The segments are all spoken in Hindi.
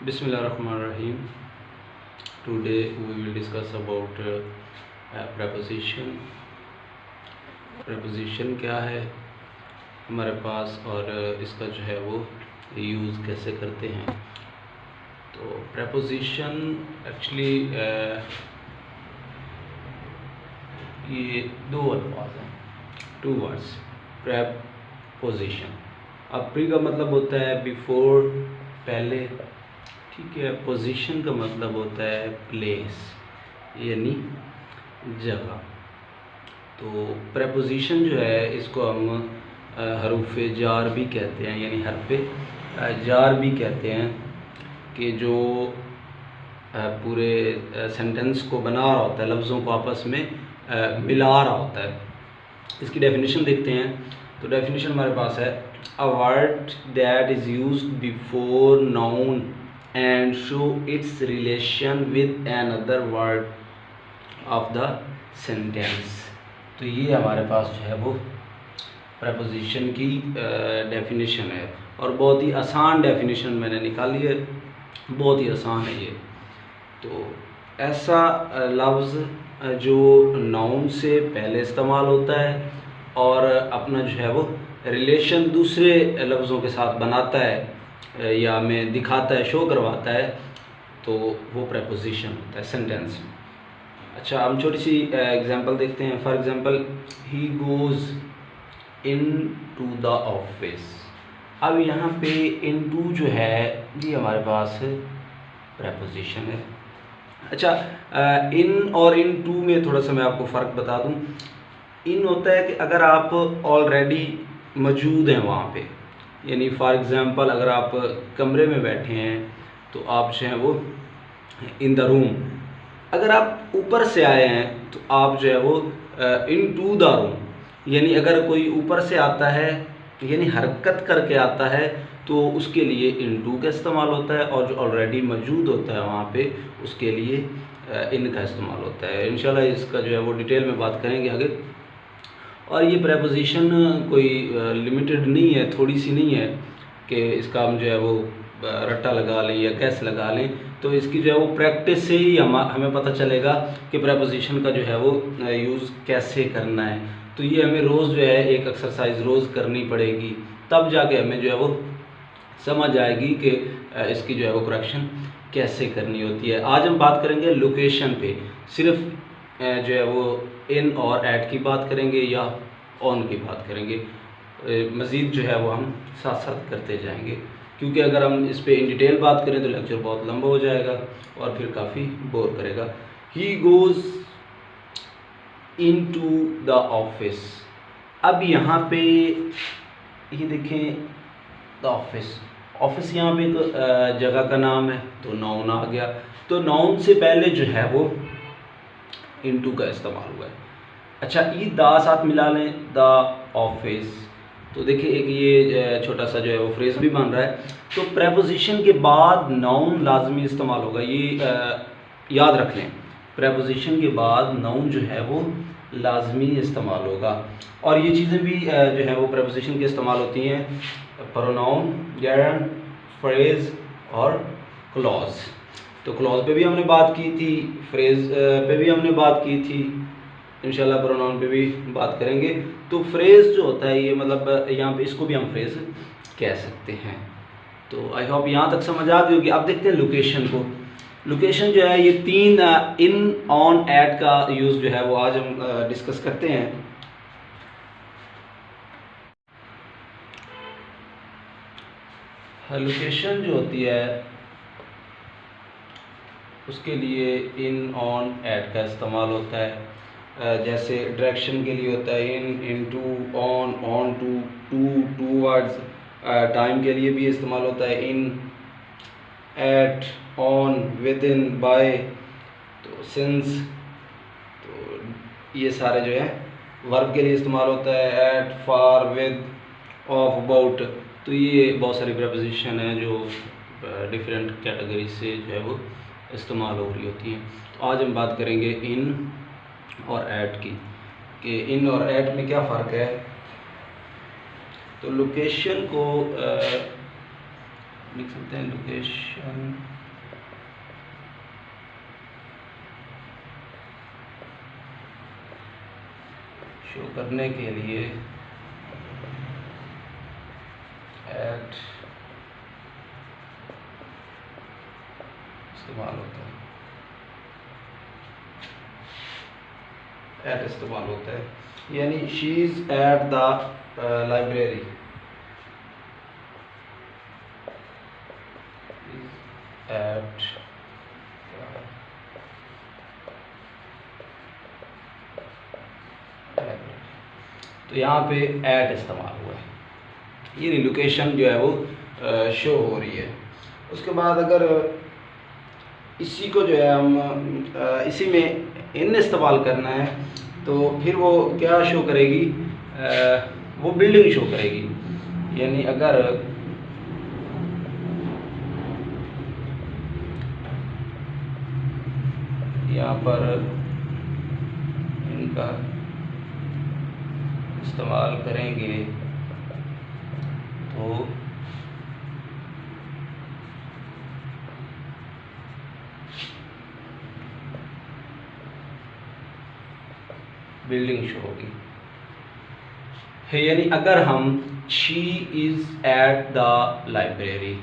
Bismillahirrahmanirrahim. Today we will discuss about preposition. Preposition क्या है हमारे पास और इसका जो है वो यूज़ कैसे करते हैं। तो preposition एक्चुअली ये दो अल्फाज हैं, टू वर्ड्स, preposition। अब प्री का मतलब होता है बिफोर, पहले, ठीक है। पोजीशन का मतलब होता है प्लेस, यानी जगह। तो प्रेपोजिशन जो है इसको हम हरूफ जार भी कहते हैं, यानी हरफ जार भी कहते हैं, कि जो पूरे सेंटेंस को बना रहा होता है, लफ्ज़ों को आपस में मिला रहा होता है। इसकी डेफिनेशन देखते हैं। तो डेफिनेशन हमारे पास है, a word that is used before noun and show its relation with another word of the sentence। तो ये हमारे पास जो है वो preposition की डेफिनेशन है, और बहुत ही आसान डेफिनेशन मैंने निकाली है, बहुत ही आसान है ये। तो ऐसा लफ्ज़ जो नाउन से पहले इस्तेमाल होता है और अपना जो है वो रिलेशन दूसरे लफ्ज़ों के साथ बनाता है या हमें दिखाता है, शो करवाता है, तो वो प्रेपोजिशन होता है सेंटेंस में। अच्छा, हम छोटी सी एग्जांपल देखते हैं। For example, he goes into the office. अब यहाँ पे इन टू जो है ये हमारे पास प्रेपोजिशन है। अच्छा, इन और इन टू में थोड़ा सा मैं आपको फ़र्क बता दूँ। इन होता है कि अगर आप ऑलरेडी मौजूद हैं वहाँ पे, यानी फॉर एग्ज़ाम्पल अगर आप कमरे में बैठे हैं तो आप जो हैं वो इन द रूम। अगर आप ऊपर से आए हैं तो आप जो है वो इन टू द रूम, यानी अगर कोई ऊपर से आता है यानी हरकत करके आता है तो उसके लिए इन टू का इस्तेमाल होता है, और जो ऑलरेडी मौजूद होता है वहाँ पे उसके लिए इन का इस्तेमाल होता है। इंशाल्लाह इसका जो है वो डिटेल में बात करेंगे आगे। और ये प्रेपोजिशन कोई लिमिटेड नहीं है, थोड़ी सी नहीं है कि इसका हम जो है वो रट्टा लगा लें या कैसे लगा लें। तो इसकी जो है वो प्रैक्टिस से ही हमें पता चलेगा कि प्रेपोजिशन का जो है वो यूज़ कैसे करना है। तो ये हमें रोज़ जो है एक एक्सरसाइज रोज़ करनी पड़ेगी, तब जाके हमें जो है वो समझ आएगी कि इसकी जो है वो करेक्शन कैसे करनी होती है। आज हम बात करेंगे लोकेशन पे, सिर्फ जो है वो इन और एट की बात करेंगे या ऑन की बात करेंगे। मज़ीद जो है वो हम साथ साथ करते जाएंगे, क्योंकि अगर हम इस पे इन डिटेल बात करें तो लेक्चर बहुत लंबा हो जाएगा और फिर काफ़ी बोर करेगा। He goes into the office. अब यहाँ पे ये देखें, द ऑफिस, ऑफिस यहाँ पे एक जगह का नाम है, तो नाउन आ गया। तो नाउन से पहले जो है वो इनटू का इस्तेमाल हुआ है। अच्छा, ये दा साथ मिला लें, द ऑफिस, तो देखिए एक ये छोटा सा जो है वो फ्रेज भी बन रहा है। तो प्रेपोजिशन के बाद नाउन लाजमी इस्तेमाल होगा, ये याद रख लें। प्रेपोजिशन के बाद नाउन जो है वो लाजमी इस्तेमाल होगा। और ये चीज़ें भी जो है वो प्रेपोजिशन के इस्तेमाल होती हैं, प्रोनाउन, गेरंड, फ्रेज और क्लॉज। तो क्लॉज पे भी हमने बात की थी, फ्रेज पे भी हमने बात की थी, इंशाल्लाह प्रोनाउन पे भी बात करेंगे। तो फ्रेज जो होता है ये मतलब यहाँ पे इसको भी हम फ्रेज कह सकते हैं। तो आई होप यहाँ तक समझ आ गई होगी। अब देखते हैं लोकेशन को। लोकेशन जो है ये तीन इन, ऑन, एट का यूज़ जो है वो आज हम डिस्कस करते हैं। लोकेशन जो होती है उसके लिए इन, ऑन, एट का इस्तेमाल होता है। जैसे डायरेक्शन के लिए होता है in, into, on, onto, two words. Time के लिए भी इस्तेमाल होता है in, at, on, within, by, तो सिंस। तो ये सारे जो है वर्ब के लिए इस्तेमाल होता है, at, for, with, of, about. तो ये बहुत सारी प्रेपोजिशन हैं जो डिफरेंट कैटेगरी से जो है वो इस्तेमाल हो रही होती हैं। तो आज हम बात करेंगे इन और एट की, कि इन और एट में क्या फ़र्क है। तो लोकेशन को लिख सकते हैं, लोकेशन शो करने के लिए एट इस्तेमाल होता है, एट इस्तेमाल होता है, यानी she is at the library, at तो यहाँ पे एट इस्तेमाल हुआ है, ये लोकेशन जो है वो शो हो रही है। उसके बाद अगर इसी को जो है हम इसी में इन इस्तेमाल करना है तो फिर वो क्या शो करेगी, वो बिल्डिंग शो करेगी। यानी अगर यहाँ पर इनका इस्तेमाल करेंगे तो बिल्डिंग शो होगी है। यानी अगर हम she is at the library,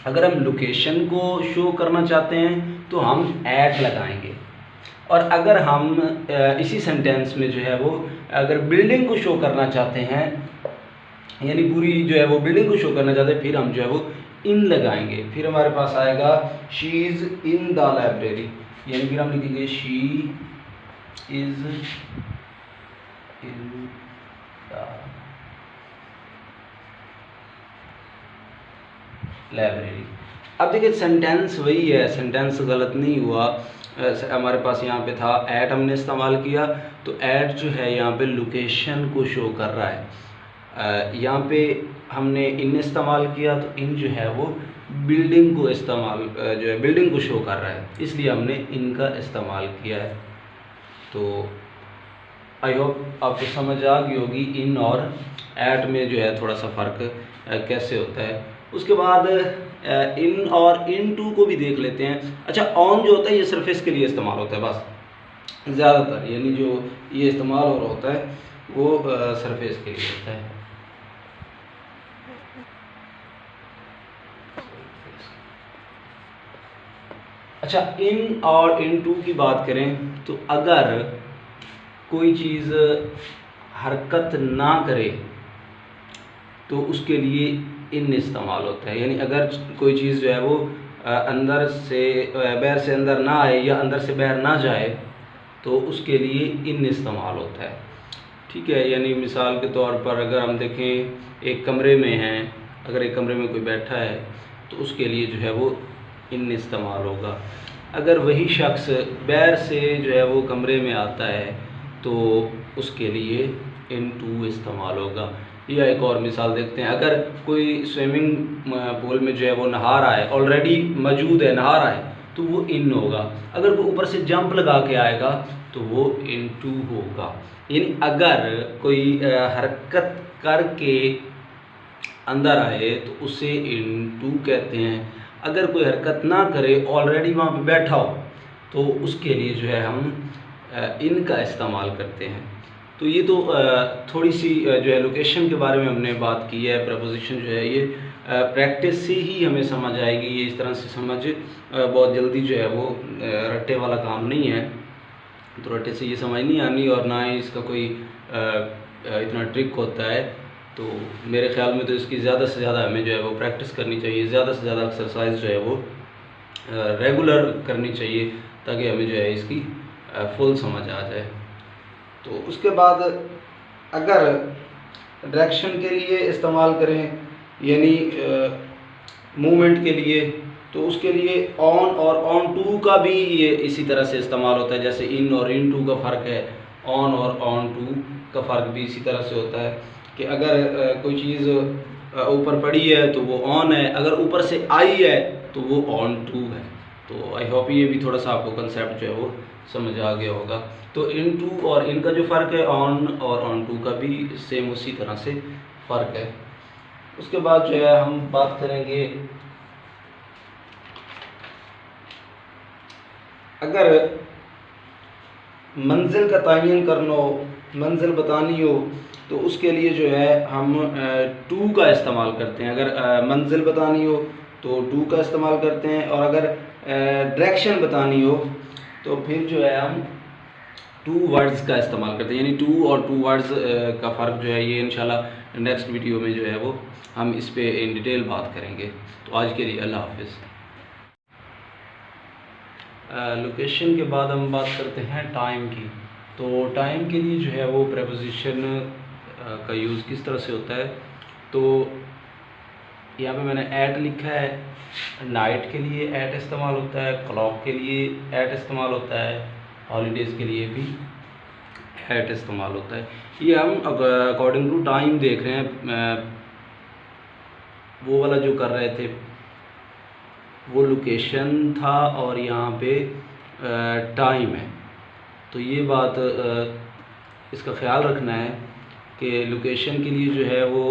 अगर हम लोकेशन को शो करना चाहते हैं तो हम एट लगाएंगे, और अगर हम इसी सेंटेंस में जो है वो अगर बिल्डिंग को शो करना चाहते हैं, यानी पूरी जो है वो बिल्डिंग को शो करना चाहते हैं, फिर हम जो है वो इन लगाएंगे। फिर हमारे पास आएगा she is in the library, यानी फिर हम लिखेंगे she is in the library. अब देखिए सेंटेंस वही है, सेंटेंस गलत नहीं हुआ। हमारे पास यहाँ पे था एट हमने इस्तेमाल किया, तो एट जो है यहाँ पे लोकेशन को शो कर रहा है। यहाँ पे हमने इन इस्तेमाल किया तो इन जो है वो बिल्डिंग को इस्तेमाल जो है बिल्डिंग को शो कर रहा है, इसलिए हमने इनका इस्तेमाल किया है। तो आई होप आपको समझ आ गई होगी इन और एट में जो है थोड़ा सा फ़र्क कैसे होता है। उसके बाद इन और इन टू को भी देख लेते हैं। अच्छा, ऑन जो होता है ये सरफेस के लिए इस्तेमाल होता है बस ज़्यादातर, यानी जो ये इस्तेमाल हो रहा होता है वो सरफेस के लिए होता है। अच्छा, इन और इन टू की बात करें तो अगर कोई चीज़ हरकत ना करे तो उसके लिए इन इस्तेमाल होता है। यानी अगर कोई चीज़ जो है वो अंदर से बाहर से अंदर ना आए या अंदर से बाहर ना जाए तो उसके लिए इन इस्तेमाल होता है। ठीक है, यानी मिसाल के तौर पर अगर हम देखें एक कमरे में हैं, अगर एक कमरे में कोई बैठा है तो उसके लिए जो है वो इन इस्तेमाल होगा। अगर वही शख्स बाहर से जो है वो कमरे में आता है तो उसके लिए इन टू इस्तेमाल होगा। या एक और मिसाल देखते हैं, अगर कोई स्विमिंग पूल में जो है वो नहा रहा है, ऑलरेडी मौजूद है, नहा रहा है, तो वो इन होगा। अगर वो ऊपर से जंप लगा के आएगा तो वो इन टू होगा। यानी अगर कोई हरकत करके अंदर आए तो उसे इन टू कहते हैं। अगर कोई हरकत ना करे, ऑलरेडी वहाँ पे बैठा हो, तो उसके लिए जो है हम इन का इस्तेमाल करते हैं। तो ये तो थोड़ी सी जो है लोकेशन के बारे में हमने बात की है। प्रपोजिशन जो है ये प्रैक्टिस से ही हमें समझ आएगी, ये इस तरह से समझ बहुत जल्दी जो है वो रट्टे वाला काम नहीं है, तो रट्टे से ये समझ नहीं आनी और ना ही इसका कोई इतना ट्रिक होता है। तो मेरे ख्याल में तो इसकी ज़्यादा से ज़्यादा हमें जो है वो प्रैक्टिस करनी चाहिए, ज़्यादा से ज़्यादा एक्सरसाइज जो है वो रेगुलर करनी चाहिए, ताकि हमें जो है इसकी फुल समझ आ जाए। तो उसके बाद अगर डायरेक्शन के लिए इस्तेमाल करें, यानी मूवमेंट के लिए, तो उसके लिए ऑन और ऑन टू का भी ये इसी तरह से इस्तेमाल होता है। जैसे इन और इन टू का फ़र्क है, ऑन और ऑन टू का फ़र्क भी इसी तरह से होता है कि अगर कोई चीज़ ऊपर पड़ी है तो वो ऑन है, अगर ऊपर से आई है तो वो ऑन टू है। तो आई होप ये भी थोड़ा सा आपको कंसेप्ट जो है वो समझ आ गया होगा। तो इन टू और इनका जो फ़र्क है, ऑन और ऑन टू का भी सेम उसी तरह से फ़र्क है। उसके बाद जो है हम बात करेंगे, अगर मंजिल का तयन करना हो मंजिल बतानी हो तो उसके लिए जो है हम टू का इस्तेमाल करते हैं। अगर मंजिल बतानी हो तो टू का इस्तेमाल करते हैं, और अगर डायरेक्शन बतानी हो तो फिर जो है हम टू वर्ड्स का इस्तेमाल करते हैं। यानी टू और टू वर्ड्स का फ़र्क जो है ये इंशाल्लाह नेक्स्ट वीडियो में जो है वो हम इस पे इन डिटेल बात करेंगे। तो आज के लिए अल्लाह हाफिज़। लोकेशन के बाद हम बात करते हैं टाइम की। तो टाइम के लिए जो है वो प्रेपोजिशन का यूज़ किस तरह से होता है। तो यहाँ पे मैंने एट लिखा है, नाइट के लिए एट इस्तेमाल होता है, क्लॉक के लिए एट इस्तेमाल होता है, हॉलीडेज़ के लिए भी एट इस्तेमाल होता है। ये हम अकॉर्डिंग टू टाइम देख रहे हैं। वो वाला जो कर रहे थे वो लोकेशन था और यहाँ पे टाइम है। तो ये बात इसका ख्याल रखना है कि लोकेशन के लिए जो है वो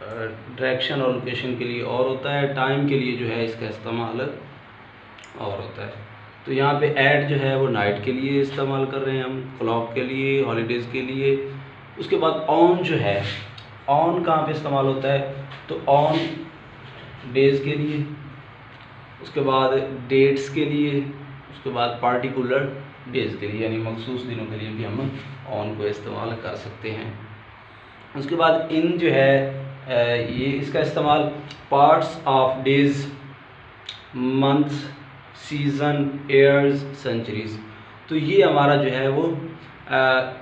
डायरेक्शन और लोकेशन के लिए और होता है, टाइम के लिए जो है इसका इस्तेमाल और होता है। तो यहाँ पे ऐड जो है वो नाइट के लिए इस्तेमाल कर रहे हैं हम, क्लॉक के लिए, हॉलीडेज़ के लिए। उसके बाद ऑन जो है, ऑन कहाँ पे इस्तेमाल होता है, तो ऑन डेज़ के लिए, उसके बाद डेट्स के लिए, उसके बाद पार्टिकुलर डेज़ के लिए यानी मखसूस दिनों के लिए भी हम ऑन को इस्तेमाल कर सकते हैं। उसके बाद इन जो है ये इसका इस्तेमाल parts of days, months, season, years, centuries. तो ये हमारा जो है वो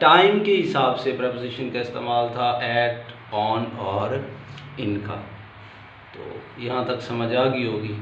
टाइम के हिसाब से प्रेपोजिशन का इस्तेमाल था, एट, ऑन और इन का। तो यहाँ तक समझ आ गई होगी।